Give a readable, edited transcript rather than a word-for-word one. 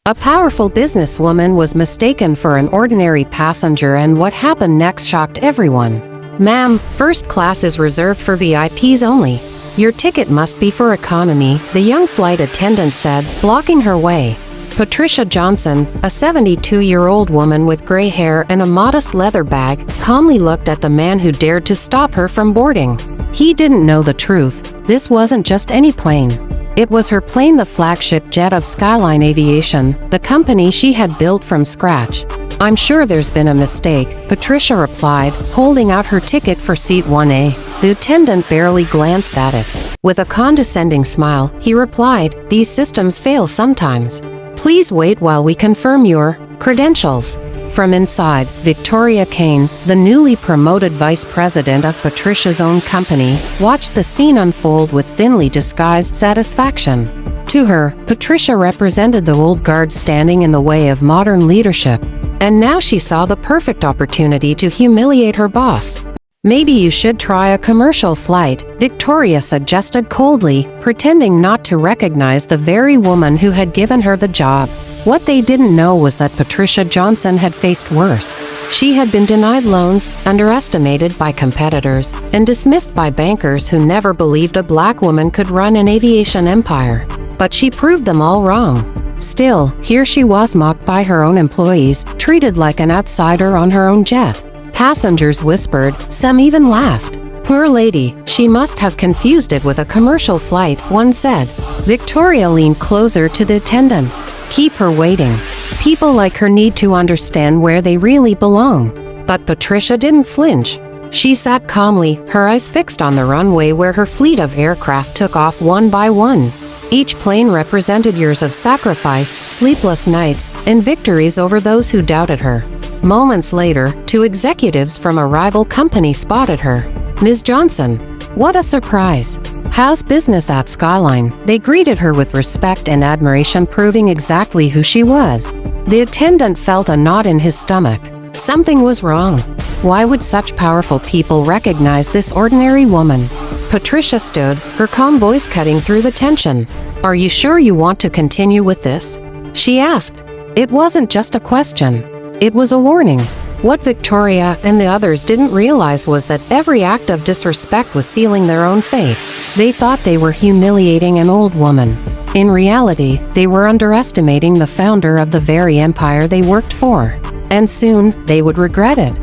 A powerful businesswoman was mistaken for an ordinary passenger, and what happened next shocked everyone. "Ma'am, first class is reserved for VIPs only. Your ticket must be for economy," the young flight attendant said, blocking her way. Patricia Johnson, a 72-year-old woman with gray hair and a modest leather bag, calmly looked at the man who dared to stop her from boarding. He didn't know the truth. This wasn't just any plane. It was her plane, the flagship jet of Skyline Aviation, the company she had built from scratch. "I'm sure there's been a mistake," Patricia replied, holding out her ticket for seat 1A. The attendant barely glanced at it. With a condescending smile, he replied, "These systems fail sometimes. Please wait while we confirm your credentials." From inside, Victoria Kane, the newly promoted vice president of Patricia's own company, watched the scene unfold with thinly disguised satisfaction. To her, Patricia represented the old guard standing in the way of modern leadership. And now she saw the perfect opportunity to humiliate her boss. "Maybe you should try a commercial flight," Victoria suggested coldly, pretending not to recognize the very woman who had given her the job. What they didn't know was that Patricia Johnson had faced worse. She had been denied loans, underestimated by competitors, and dismissed by bankers who never believed a black woman could run an aviation empire. But she proved them all wrong. Still, here she was, mocked by her own employees, treated like an outsider on her own jet. Passengers whispered, some even laughed. "Poor lady, she must have confused it with a commercial flight," one said. Victoria leaned closer to the attendant. "Keep her waiting. People like her need to understand where they really belong." But Patricia didn't flinch. She sat calmly, her eyes fixed on the runway where her fleet of aircraft took off one by one. Each plane represented years of sacrifice, sleepless nights, and victories over those who doubted her. Moments later, two executives from a rival company spotted her. "Ms. Johnson, what a surprise. How's business at Skyline?" They greeted her with respect and admiration, proving exactly who she was. The attendant felt a knot in his stomach. Something was wrong. Why would such powerful people recognize this ordinary woman? Patricia stood, her calm voice cutting through the tension. "Are you sure you want to continue with this?" she asked. It wasn't just a question. It was a warning. What Victoria and the others didn't realize was that every act of disrespect was sealing their own fate. They thought they were humiliating an old woman. In reality, they were underestimating the founder of the very empire they worked for. And soon, they would regret it.